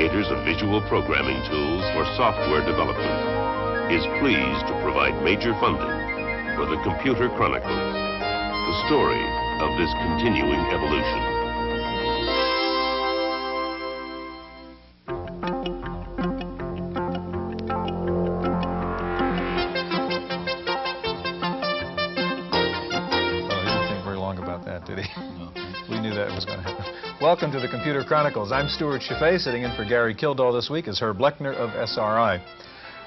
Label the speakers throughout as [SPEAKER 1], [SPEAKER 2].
[SPEAKER 1] creators of visual programming tools for software development, is pleased to provide major funding for the Computer Chronicles, the story of this continuing evolution.
[SPEAKER 2] We knew that was going to happen. Welcome to the Computer Chronicles. I'm Stuart Chaffee. Sitting in for Gary Kildall this week is Herb Lechner of SRI.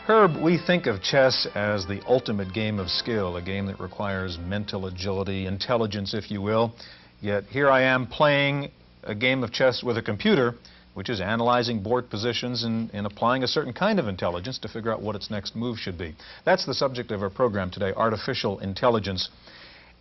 [SPEAKER 2] Herb, we think of chess as the ultimate game of skill, a game that requires mental agility, intelligence, if you will. Yet here I am playing a game of chess with a computer, which is analyzing board positions and applying a certain kind of intelligence to figure out what its next move should be. That's the subject of our program today, artificial intelligence.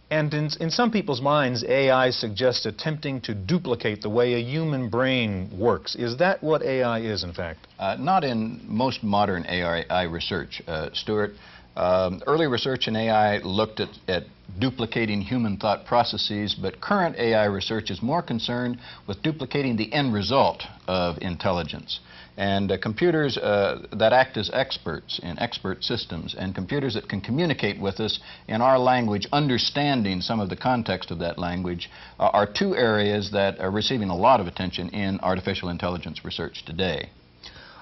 [SPEAKER 2] And in some people's minds, AI suggests attempting to duplicate the way a human brain works. Is that what AI is, in fact?
[SPEAKER 3] Not in most modern AI research, Stuart. Early research in AI looked at duplicating human thought processes, but current AI research is more concerned with duplicating the end result of intelligence. And computers that act as experts in expert systems, and computers that can communicate with us in our language, understanding some of the context of that language, are two areas that are receiving a lot of attention in artificial intelligence research today.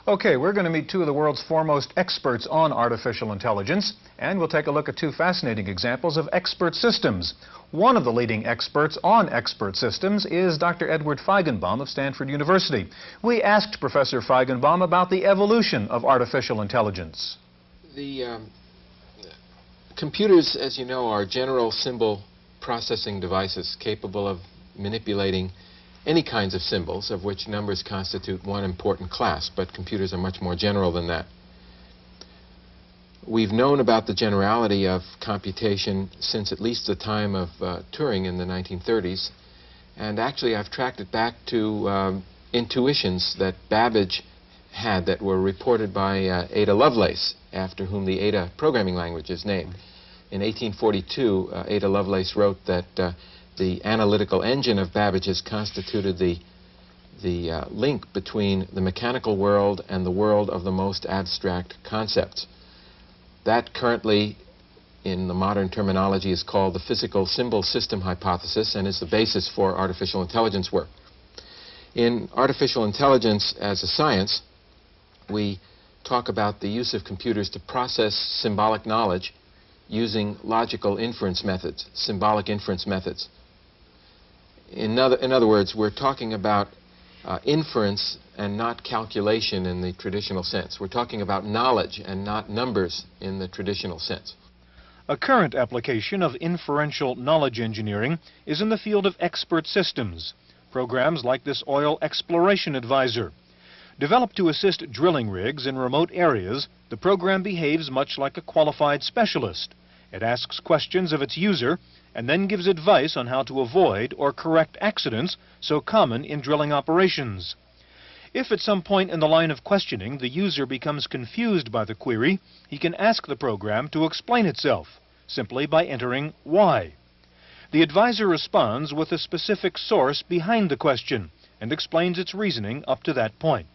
[SPEAKER 2] Okay, we're going to meet two of the world's foremost experts on artificial intelligence, and we'll take a look at two fascinating examples of expert systems. One of the leading experts on expert systems is Dr. Edward Feigenbaum of Stanford University. We asked Professor Feigenbaum about the evolution of artificial intelligence.
[SPEAKER 4] The computers, as you know, are general symbol processing devices capable of manipulating any kinds of symbols, of which numbers constitute one important class, but computers are much more general than that. We've known about the generality of computation since at least the time of Turing in the 1930s, and actually I've tracked it back to intuitions that Babbage had that were reported by Ada Lovelace, after whom the Ada programming language is named. In 1842, Ada Lovelace wrote that the analytical engine of Babbage's constituted the link between the mechanical world and the world of the most abstract concepts. That currently, in the modern terminology, is called the physical symbol system hypothesis and is the basis for artificial intelligence work. In artificial intelligence as a science, we talk about the use of computers to process symbolic knowledge using logical inference methods, symbolic inference methods. In other words, we're talking about inference and not calculation in the traditional sense. We're talking about knowledge and not numbers in the traditional sense.
[SPEAKER 2] A current application of inferential knowledge engineering is in the field of expert systems. Programs like this Oil Exploration Advisor. Developed to assist drilling rigs in remote areas, the program behaves much like a qualified specialist. It asks questions of its user and then gives advice on how to avoid or correct accidents so common in drilling operations. If at some point in the line of questioning the user becomes confused by the query, he can ask the program to explain itself, simply by entering why. The advisor responds with a specific source behind the question and explains its reasoning up to that point.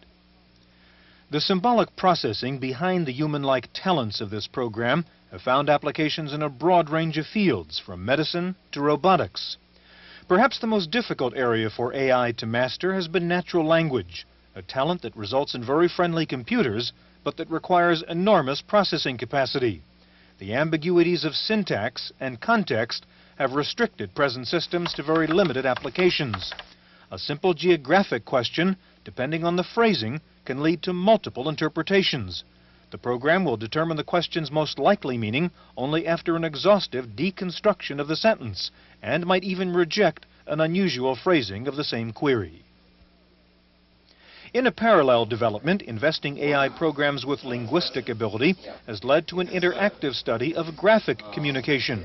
[SPEAKER 2] The symbolic processing behind the human-like talents of this program have found applications in a broad range of fields, from medicine to robotics. Perhaps the most difficult area for AI to master has been natural language, a talent that results in very friendly computers, but that requires enormous processing capacity. The ambiguities of syntax and context have restricted present systems to very limited applications. A simple geographic question, depending on the phrasing, can lead to multiple interpretations. The program will determine the question's most likely meaning only after an exhaustive deconstruction of the sentence, and might even reject an unusual phrasing of the same query. In a parallel development, investing AI programs with linguistic ability has led to an interactive study of graphic communication.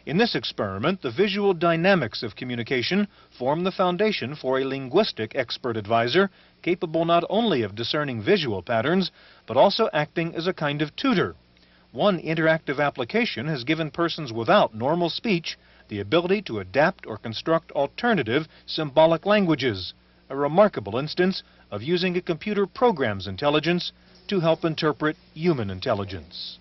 [SPEAKER 2] In this experiment, the visual dynamics of communication form the foundation for a linguistic expert advisor capable not only of discerning visual patterns, but also acting as a kind of tutor. One interactive application has given persons without normal speech the ability to adapt or construct alternative symbolic languages, a remarkable instance of using a computer program's intelligence to help interpret human intelligence.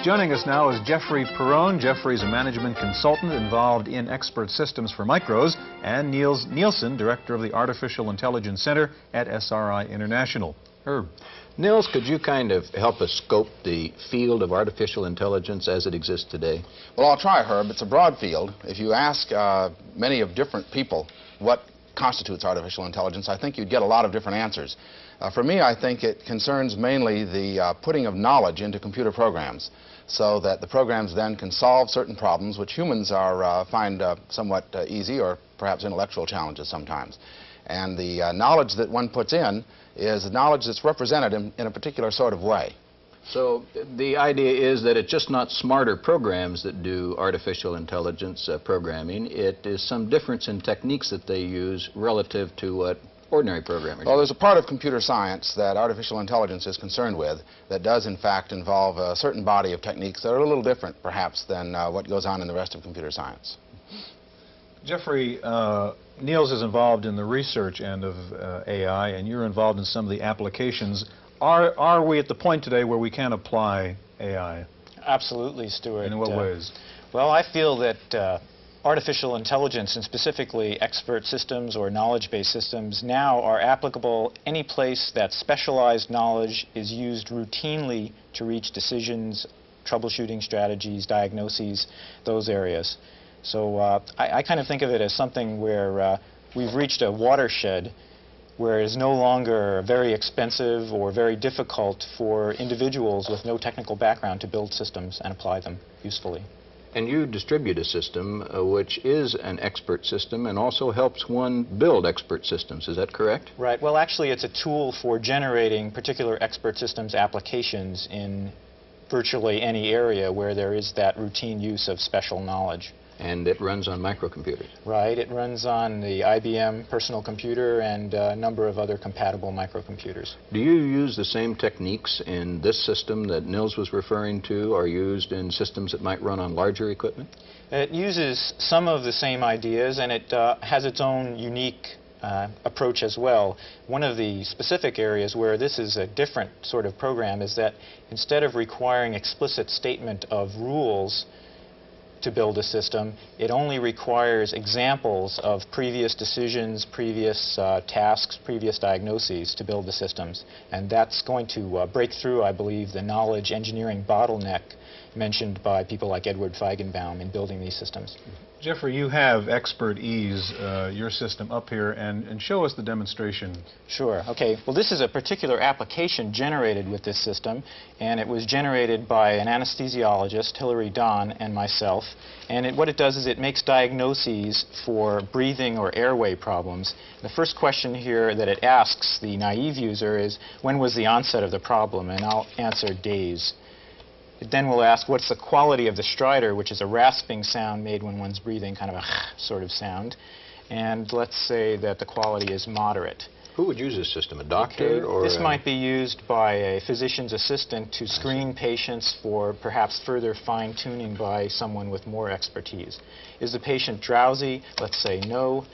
[SPEAKER 2] Joining us now is Jeffrey Perrone. Jeffrey's a management consultant involved in expert systems for micros, and Niels Nielsen, director of the Artificial Intelligence Center at SRI International. Herb.
[SPEAKER 3] Niels, could you kind of help us scope the field of artificial intelligence as it exists today?
[SPEAKER 5] Well, I'll try, Herb. It's a broad field. If you ask many of different people what constitutes artificial intelligence, I think you'd get a lot of different answers. For me, I think it concerns mainly the putting of knowledge into computer programs, so that the programs then can solve certain problems which humans find somewhat easy, or perhaps intellectual challenges sometimes. And the knowledge that one puts in is knowledge that's represented in a particular sort of way.
[SPEAKER 3] So the idea is that it's just not smarter programs that do artificial intelligence programming. It is some difference in techniques that they use relative to what ordinary programmers do.
[SPEAKER 5] Well, there's a part of computer science that artificial intelligence is concerned with that does, in fact, involve a certain body of techniques that are a little different, perhaps, than what goes on in the rest of computer science.
[SPEAKER 2] Jeffrey, Niels is involved in the research end of AI, and you're involved in some of the applications. Are we at the point today where we can apply AI?
[SPEAKER 6] Absolutely, Stuart.
[SPEAKER 2] And in what ways?
[SPEAKER 6] Well, I feel that artificial intelligence, and specifically expert systems or knowledge-based systems, now are applicable any place that specialized knowledge is used routinely to reach decisions, troubleshooting strategies, diagnoses, those areas. So I kind of think of it as something where we've reached a watershed where it is no longer very expensive or very difficult for individuals with no technical background to build systems and apply them usefully.
[SPEAKER 3] And you distribute a system which is an expert system and also helps one build expert systems. Is that correct?
[SPEAKER 6] Right. Well, actually, it's a tool for generating particular expert systems applications in virtually any area where there is that routine use of special knowledge.
[SPEAKER 3] And it runs on microcomputers.
[SPEAKER 6] Right. It runs on the IBM personal computer and a number of other compatible microcomputers.
[SPEAKER 3] Do you use the same techniques in this system that Niels was referring to, or used in systems that might run on larger equipment?
[SPEAKER 6] It uses some of the same ideas, and it has its own unique approach as well. One of the specific areas where this is a different sort of program is that instead of requiring explicit statement of rules to build a system, it only requires examples of previous decisions, previous tasks, previous diagnoses to build the systems. And that's going to break through, I believe, the knowledge engineering bottleneck mentioned by people like Edward Feigenbaum in building these systems.
[SPEAKER 2] Jeffrey, you have Expert Ease, your system, up here, and show us the demonstration.
[SPEAKER 6] Sure. Okay. Well, this is a particular application generated with this system, and it was generated by an anesthesiologist, Hilary Don, and myself. And what it does is it makes diagnoses for breathing or airway problems. The first question here that it asks the naive user is, when was the onset of the problem? And I'll answer days. It then will ask, what's the quality of the stridor, which is a rasping sound made when one's breathing, kind of a sort of sound. And let's say that the quality is moderate.
[SPEAKER 3] Who would use this system, a doctor?
[SPEAKER 6] Okay.
[SPEAKER 3] Or
[SPEAKER 6] this might be used by a physician's assistant to screen patients for perhaps further fine-tuning by someone with more expertise. Is the patient drowsy? Let's say no.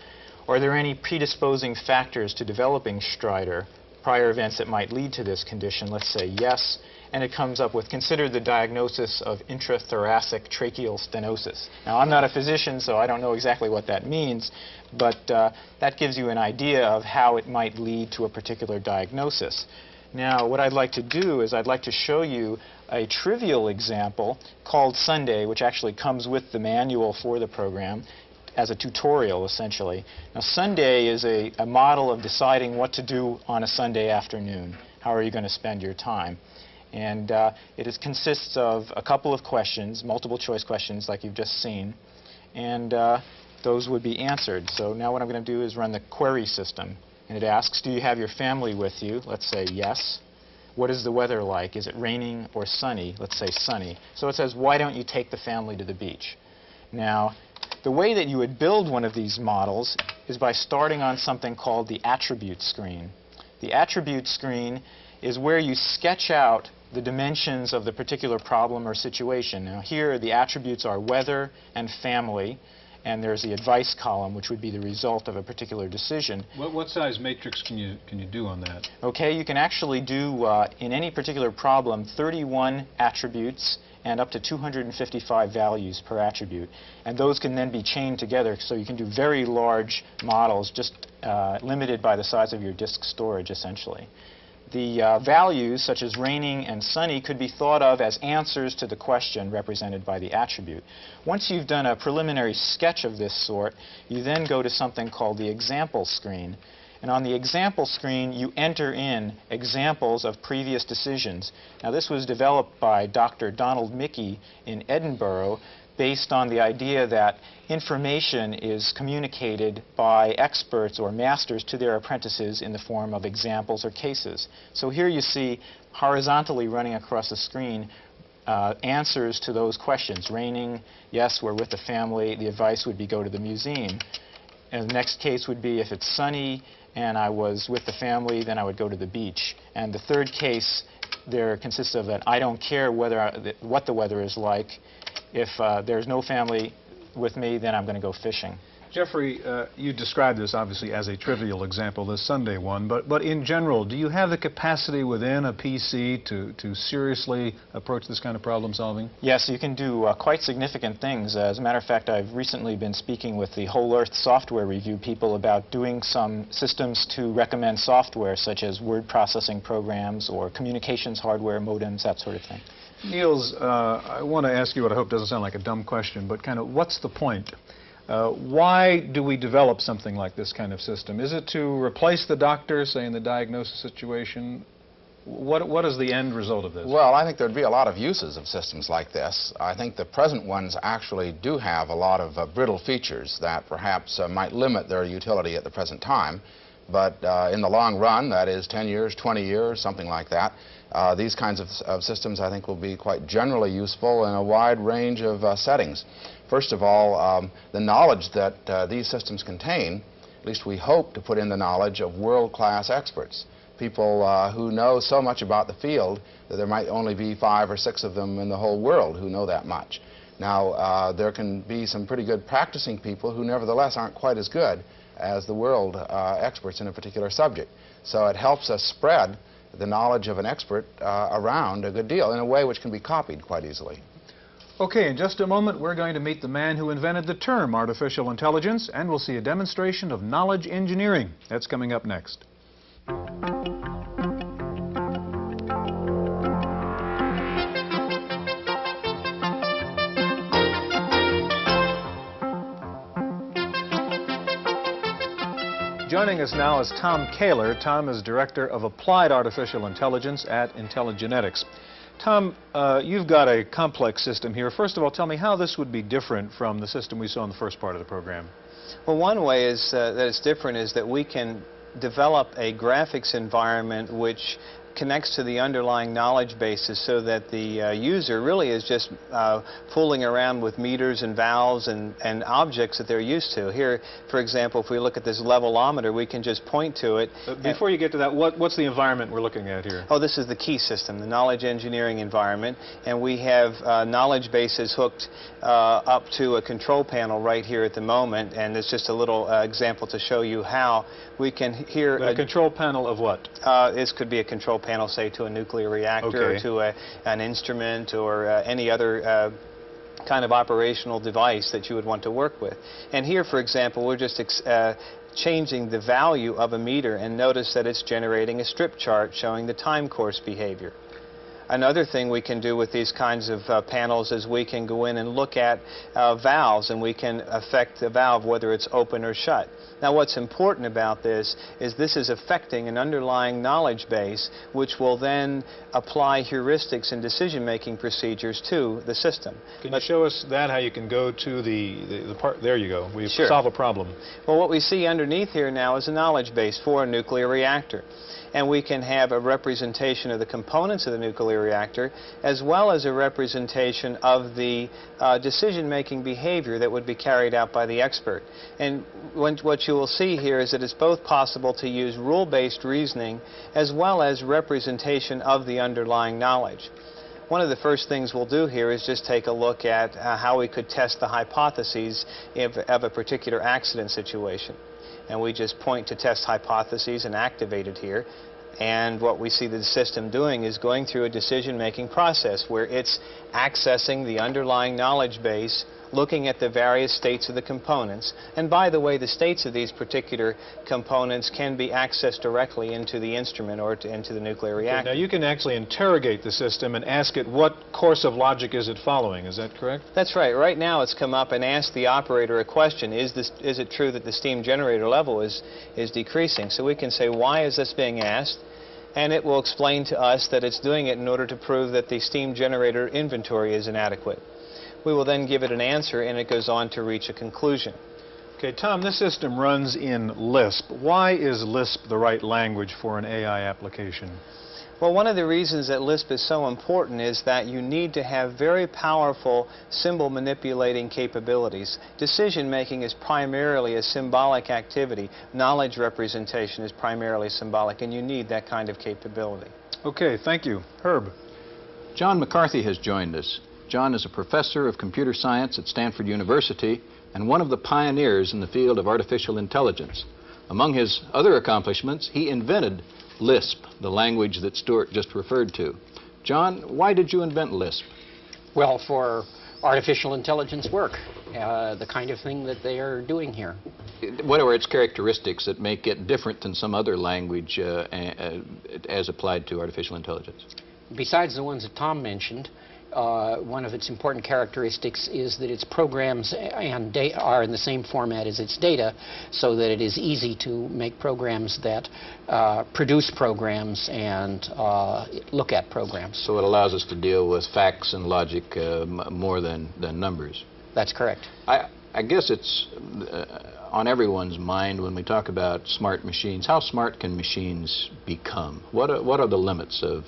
[SPEAKER 6] Are there any predisposing factors to developing stridor, prior events that might lead to this condition? Let's say yes. And it comes up with, consider the diagnosis of intrathoracic tracheal stenosis. Now, I'm not a physician, so I don't know exactly what that means, but that gives you an idea of how it might lead to a particular diagnosis. Now, what I'd like to do is I'd like to show you a trivial example called Sunday, which actually comes with the manual for the program as a tutorial, essentially. Now, Sunday is a model of deciding what to do on a Sunday afternoon. How are you going to spend your time? And consists of a couple of questions, multiple choice questions like you've just seen, and those would be answered. So now what I'm going to do is run the query system. And it asks, do you have your family with you? Let's say yes. What is the weather like? Is it raining or sunny? Let's say sunny. So it says, why don't you take the family to the beach? Now, the way that you would build one of these models is by starting on something called the attribute screen. The attribute screen is where you sketch out the dimensions of the particular problem or situation. Now here the attributes are weather and family, and there's the advice column, which would be the result of a particular decision.
[SPEAKER 2] What size matrix can you do on that?
[SPEAKER 6] Okay, you can actually do, in any particular problem, 31 attributes and up to 255 values per attribute. And those can then be chained together, so you can do very large models, just limited by the size of your disk storage, essentially. The values, such as raining and sunny, could be thought of as answers to the question represented by the attribute. Once you've done a preliminary sketch of this sort, you then go to something called the example screen. And on the example screen, you enter in examples of previous decisions. Now, this was developed by Dr. Donald Mickey in Edinburgh, based on the idea that information is communicated by experts or masters to their apprentices in the form of examples or cases. So here you see, horizontally running across the screen, answers to those questions. Raining, yes, we're with the family. The advice would be go to the museum. And the next case would be if it's sunny and I was with the family, then I would go to the beach. And the third case there consists of an I don't care what the weather is like. If there's no family with me, then I'm going to go fishing.
[SPEAKER 2] Jeffrey, you described this obviously as a trivial example, this Sunday one, but in general, do you have the capacity within a PC to seriously approach this kind of problem solving?
[SPEAKER 6] Yes, you can do quite significant things. As a matter of fact, I've recently been speaking with the Whole Earth Software Review people about doing some systems to recommend software, such as word processing programs or communications hardware, modems, that sort of thing.
[SPEAKER 2] Niels, I want to ask you what I hope doesn't sound like a dumb question, but kind of what's the point? Why do we develop something like this kind of system? Is it to replace the doctor, say, in the diagnosis situation? What is the end result of this?
[SPEAKER 5] Well, I think there'd be a lot of uses of systems like this. I think the present ones actually do have a lot of brittle features that perhaps might limit their utility at the present time. But in the long run, that is 10 years, 20 years, something like that, these kinds of systems, I think, will be quite generally useful in a wide range of settings. First of all, the knowledge that these systems contain, at least we hope to put in the knowledge of world-class experts, people who know so much about the field that there might only be 5 or 6 of them in the whole world who know that much. Now, there can be some pretty good practicing people who nevertheless aren't quite as good as the world experts in a particular subject. So it helps us spread the knowledge of an expert around a good deal in a way which can be copied quite easily.
[SPEAKER 2] Okay, in just a moment, we're going to meet the man who invented the term artificial intelligence, and we'll see a demonstration of knowledge engineering. That's coming up next. Joining us now is Tom Kaler. Tom is Director of Applied Artificial Intelligence at Intelligenetics. Tom, you've got a complex system here. First of all, tell me how this would be different from the system we saw in the first part of the program.
[SPEAKER 7] Well, one way is that it's different is that we can develop a graphics environment which connects to the underlying knowledge bases so that the user really is just fooling around with meters and valves and objects that they're used to. Here, for example, if we look at this levelometer, we can just point to it.
[SPEAKER 2] Before you get to that, what's the environment we're looking at here?
[SPEAKER 7] Oh, this is the key system, the knowledge engineering environment, and we have knowledge bases hooked up to a control panel right here at the moment, and it's just a little example to show you how we can hear...
[SPEAKER 2] A control panel of what?
[SPEAKER 7] This could be a control panel, say, to a nuclear reactor, or to an instrument, or any other kind of operational device that you would want to work with. And here, for example, we're just changing the value of a meter, and notice that it's generating a strip chart showing the time course behavior. Another thing we can do with these kinds of panels is we can go in and look at valves, and we can affect the valve whether it's open or shut. Now, what's important about this is affecting an underlying knowledge base, which will then apply heuristics and decision-making procedures to the system.
[SPEAKER 2] Can you show us that, how you can go to the part? There you go. We
[SPEAKER 7] Sure.
[SPEAKER 2] solve a problem.
[SPEAKER 7] Well, what we see underneath here now is a knowledge base for a nuclear reactor. And we can have a representation of the components of the nuclear nuclear reactor, as well as a representation of the decision-making behavior that would be carried out by the expert. And what you will see here is that it's both possible to use rule-based reasoning as well as representation of the underlying knowledge. One of the first things we'll do here is just take a look at how we could test the hypotheses of a particular accident situation. And we just point to test hypotheses and activate it here. And what we see the system doing is going through a decision-making process where it's accessing the underlying knowledge base, looking at the various states of the components. And by the way, the states of these particular components can be accessed directly into the instrument or into the nuclear reactor.
[SPEAKER 2] Now you can actually interrogate the system and ask it what course of logic is it following. Is that correct?
[SPEAKER 7] That's right. Right now it's come up and asked the operator a question. Is it true that the steam generator level is decreasing? So we can say, why is this being asked? And it will explain to us that it's doing it in order to prove that the steam generator inventory is inadequate. We will then give it an answer, and it goes on to reach a conclusion.
[SPEAKER 2] Okay, Tom, this system runs in Lisp. Why is Lisp the right language for an AI application?
[SPEAKER 7] Well, one of the reasons that Lisp is so important is that you need to have very powerful symbol manipulating capabilities. Decision making is primarily a symbolic activity. Knowledge representation is primarily symbolic, and you need that kind of capability.
[SPEAKER 2] Okay, thank you. Herb.
[SPEAKER 3] John McCarthy has joined us. John is a professor of computer science at Stanford University and one of the pioneers in the field of artificial intelligence. Among his other accomplishments, he invented Lisp, the language that Stuart just referred to. John, why did you invent Lisp?
[SPEAKER 8] Well, for artificial intelligence work, the kind of thing that they are doing here.
[SPEAKER 3] What are its characteristics that make it different than some other language as applied to artificial intelligence?
[SPEAKER 8] Besides the ones that Tom mentioned, one of its important characteristics is that its programs and are in the same format as its data, so that it is easy to make programs that produce programs and look at programs.
[SPEAKER 3] So it allows us to deal with facts and logic more than numbers.
[SPEAKER 8] That's correct.
[SPEAKER 3] I guess it's on everyone's mind when we talk about smart machines. How smart can machines become? What are the limits of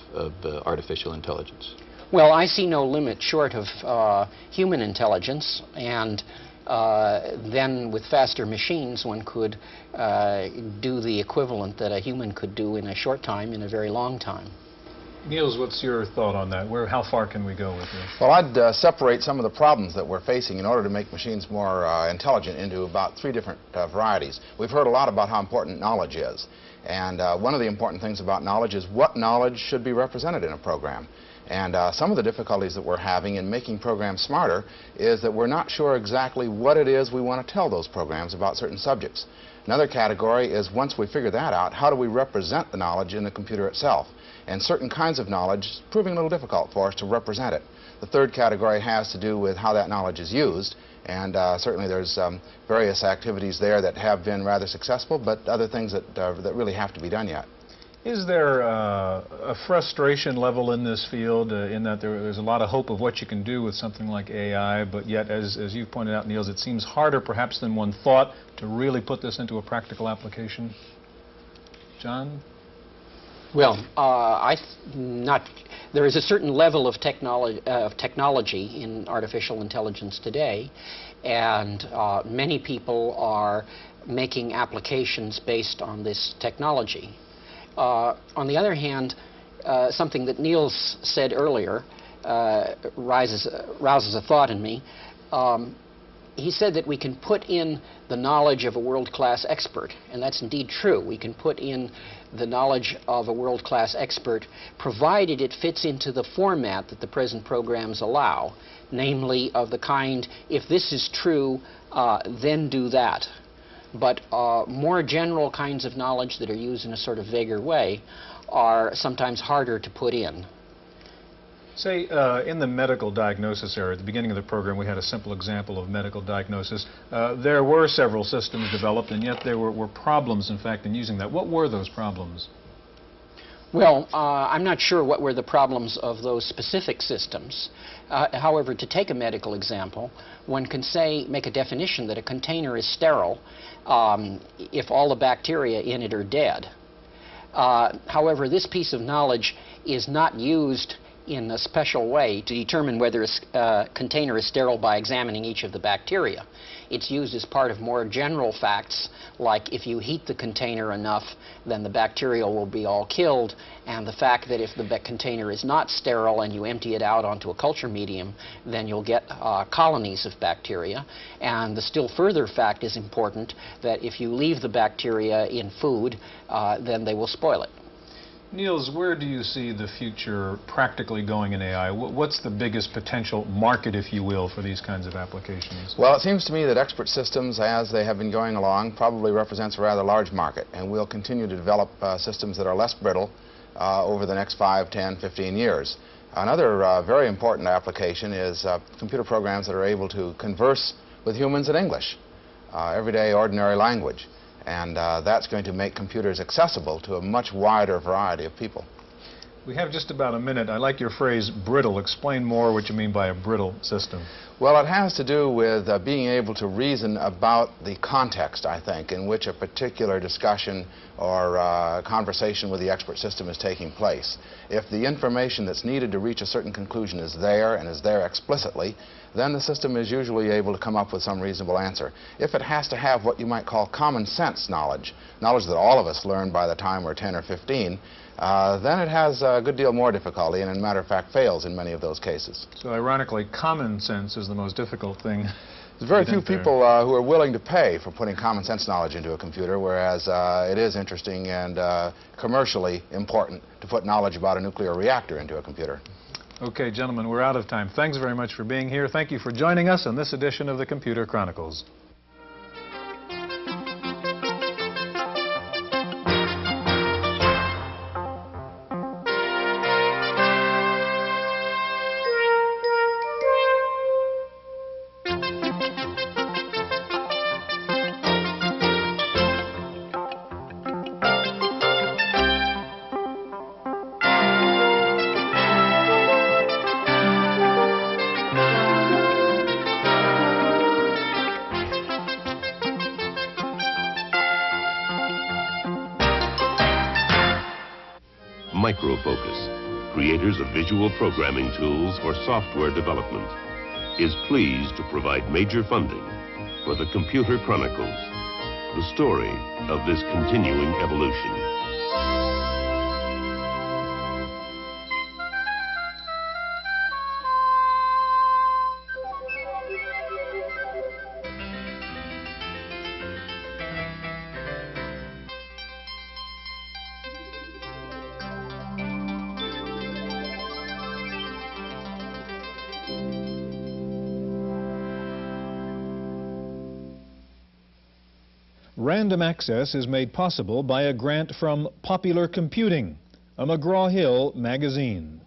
[SPEAKER 3] artificial intelligence?
[SPEAKER 8] Well, I see no limit short of human intelligence, and then with faster machines one could do the equivalent that a human could do in a short time in a very long time.
[SPEAKER 2] Niels, what's your thought on that? How far can we go with this?
[SPEAKER 5] Well, I'd separate some of the problems that we're facing in order to make machines more intelligent into about three different varieties. We've heard a lot about how important knowledge is. And one of the important things about knowledge is what knowledge should be represented in a program. And some of the difficulties that we're having in making programs smarter is that we're not sure exactly what it is we want to tell those programs about certain subjects. Another category is, once we figure that out, how do we represent the knowledge in the computer itself? And certain kinds of knowledge is proving a little difficult for us to represent it. The third category has to do with how that knowledge is used. And certainly there's various activities there that have been rather successful, but other things that really have to be done yet.
[SPEAKER 2] Is there a frustration level in this field in that there's a lot of hope of what you can do with something like AI, but yet, as you pointed out, Niels, it seems harder perhaps than one thought to really put this into a practical application? John?
[SPEAKER 8] Well, there is a certain level of technology in artificial intelligence today, and many people are making applications based on this technology. On the other hand, something that Niels said earlier rouses a thought in me. He said that we can put in the knowledge of a world-class expert, and that's indeed true. We can put in the knowledge of a world-class expert, provided it fits into the format that the present programs allow, namely of the kind, if this is true, then do that. But more general kinds of knowledge that are used in a sort of vaguer way are sometimes harder to put in.
[SPEAKER 2] Say, in the medical diagnosis area, at the beginning of the program, we had a simple example of medical diagnosis. There were several systems developed, and yet there were problems, in fact, in using that. What were those problems?
[SPEAKER 8] Well, I'm not sure what were the problems of those specific systems. However, to take a medical example, one can make a definition that a container is sterile if all the bacteria in it are dead. However, this piece of knowledge is not used in a special way to determine whether a container is sterile by examining each of the bacteria. It's used as part of more general facts, like if you heat the container enough, then the bacteria will be all killed, and the fact that if the container is not sterile and you empty it out onto a culture medium, then you'll get colonies of bacteria. And the still further fact is important, that if you leave the bacteria in food, then they will spoil it.
[SPEAKER 2] Niels, where do you see the future practically going in AI? What's the biggest potential market, if you will, for these kinds of applications?
[SPEAKER 5] Well, it seems to me that expert systems, as they have been going along, probably represents a rather large market, and we'll continue to develop systems that are less brittle over the next 5, 10, 15 years. Another very important application is computer programs that are able to converse with humans in English, everyday ordinary language. And that's going to make computers accessible to a much wider variety of people.
[SPEAKER 2] We have just about a minute. I like your phrase, brittle. Explain more what you mean by a brittle system.
[SPEAKER 5] Well, it has to do with being able to reason about the context, I think, in which a particular discussion or conversation with the expert system is taking place. If the information that's needed to reach a certain conclusion is there and is there explicitly, then the system is usually able to come up with some reasonable answer. If it has to have what you might call common sense knowledge, knowledge that all of us learn by the time we're 10 or 15, then it has a good deal more difficulty and, as a matter of fact, fails in many of those cases.
[SPEAKER 2] So, ironically, common sense is the most difficult thing.
[SPEAKER 5] There's very few people who are willing to pay for putting common sense knowledge into a computer, whereas it is interesting and commercially important to put knowledge about a nuclear reactor into a computer.
[SPEAKER 2] Okay, gentlemen, we're out of time. Thanks very much for being here. Thank you for joining us on this edition of the Computer Chronicles.
[SPEAKER 1] Microfocus, creators of visual programming tools for software development, is pleased to provide major funding for the Computer Chronicles, the story of this continuing evolution.
[SPEAKER 2] Random access is made possible by a grant from Popular Computing, a McGraw-Hill magazine.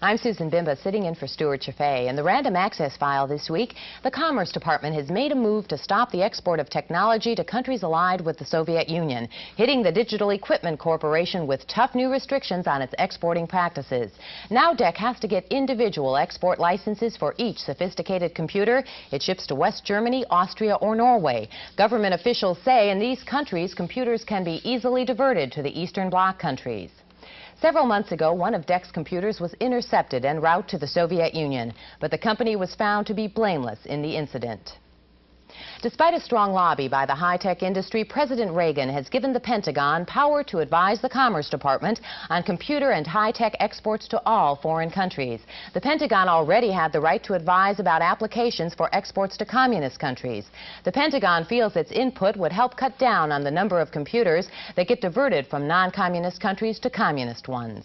[SPEAKER 9] I'm Susan Bimba, sitting in for Stuart Chaffee. In the random access file this week, the Commerce Department has made a move to stop the export of technology to countries allied with the Soviet Union, hitting the Digital Equipment Corporation with tough new restrictions on its exporting practices. Now DEC has to get individual export licenses for each sophisticated computer it ships to West Germany, Austria, or Norway. Government officials say in these countries, computers can be easily diverted to the Eastern Bloc countries. Several months ago, one of DEC's computers was intercepted en route to the Soviet Union, but the company was found to be blameless in the incident. Despite a strong lobby by the high-tech industry, President Reagan has given the Pentagon power to advise the Commerce Department on computer and high-tech exports to all foreign countries. The Pentagon already had the right to advise about applications for exports to communist countries. The Pentagon feels its input would help cut down on the number of computers that get diverted from non-communist countries to communist ones.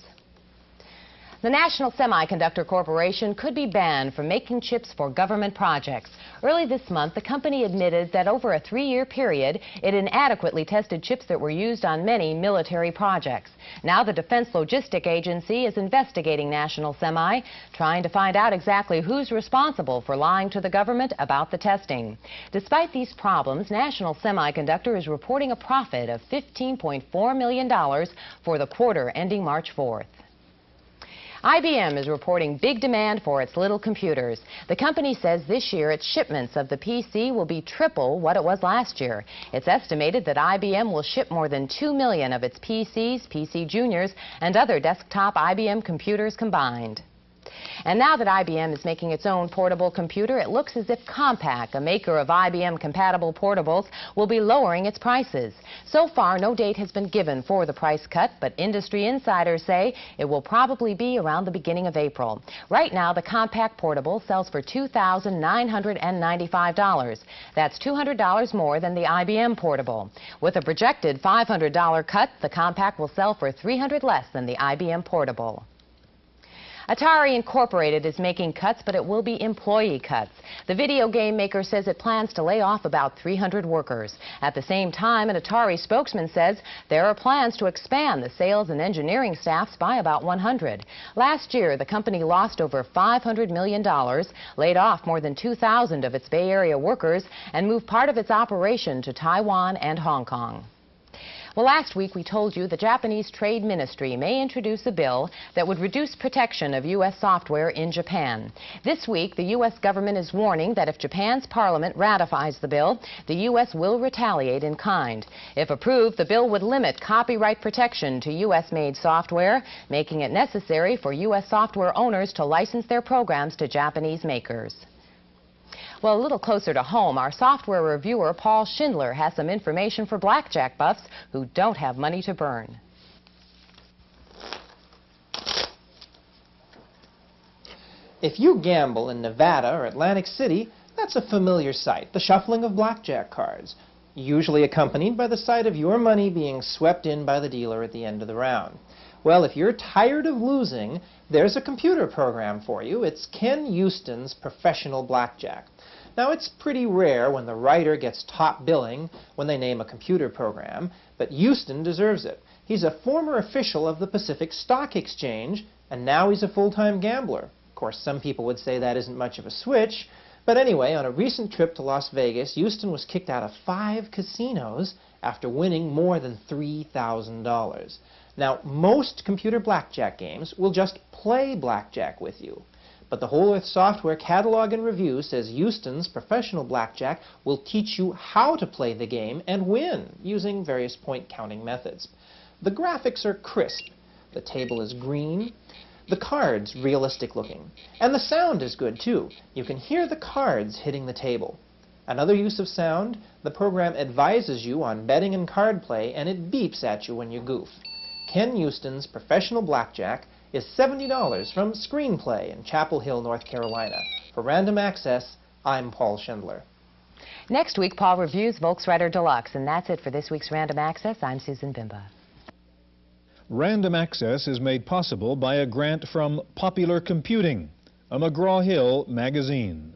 [SPEAKER 9] The National Semiconductor Corporation could be banned from making chips for government projects. Early this month, the company admitted that over a 3-year period, it inadequately tested chips that were used on many military projects. Now the Defense Logistic Agency is investigating National Semi, trying to find out exactly who's responsible for lying to the government about the testing. Despite these problems, National Semiconductor is reporting a profit of $15.4 million for the quarter ending March 4th. IBM is reporting big demand for its little computers. The company says this year its shipments of the PC will be triple what it was last year. It's estimated that IBM will ship more than 2 million of its PCs, PC Juniors, and other desktop IBM computers combined. And now that IBM is making its own portable computer, it looks as if Compaq, a maker of IBM-compatible portables, will be lowering its prices. So far, no date has been given for the price cut, but industry insiders say it will probably be around the beginning of April. Right now, the Compaq portable sells for $2,995. That's $200 more than the IBM portable. With a projected $500 cut, the Compaq will sell for $300 less than the IBM portable. Atari Incorporated is making cuts, but it will be employee cuts. The video game maker says it plans to lay off about 300 workers. At the same time, an Atari spokesman says there are plans to expand the sales and engineering staffs by about 100. Last year, the company lost over $500 million, laid off more than 2,000 of its Bay Area workers, and moved part of its operation to Taiwan and Hong Kong. Well, last week we told you the Japanese Trade Ministry may introduce a bill that would reduce protection of U.S. software in Japan. This week, the U.S. government is warning that if Japan's parliament ratifies the bill, the U.S. will retaliate in kind. If approved, the bill would limit copyright protection to U.S.-made software, making it necessary for U.S. software owners to license their programs to Japanese makers. Well, a little closer to home, our software reviewer Paul Schindler has some information for blackjack buffs who don't have money to burn.
[SPEAKER 10] If you gamble in Nevada or Atlantic City, that's a familiar sight, the shuffling of blackjack cards, usually accompanied by the sight of your money being swept in by the dealer at the end of the round. Well, if you're tired of losing, there's a computer program for you. It's Ken Houston's Professional Blackjack. Now, it's pretty rare when the writer gets top billing when they name a computer program, but Houston deserves it. He's a former official of the Pacific Stock Exchange, and now he's a full-time gambler. Of course, some people would say that isn't much of a switch, but anyway, on a recent trip to Las Vegas, Houston was kicked out of 5 casinos after winning more than $3,000. Now, most computer blackjack games will just play blackjack with you. But the Whole Earth Software Catalog and Review says Houston's Professional Blackjack will teach you how to play the game and win using various point counting methods. The graphics are crisp, the table is green, the cards realistic looking, and the sound is good too. You can hear the cards hitting the table. Another use of sound, the program advises you on betting and card play, and it beeps at you when you goof. Ken Houston's Professional Blackjack is $70 from Screenplay in Chapel Hill, North Carolina. For Random Access, I'm Paul Schindler.
[SPEAKER 9] Next week, Paul reviews Volkswagen Deluxe, and that's it for this week's Random Access. I'm Susan Bimba.
[SPEAKER 2] Random Access is made possible by a grant from Popular Computing, a McGraw-Hill magazine.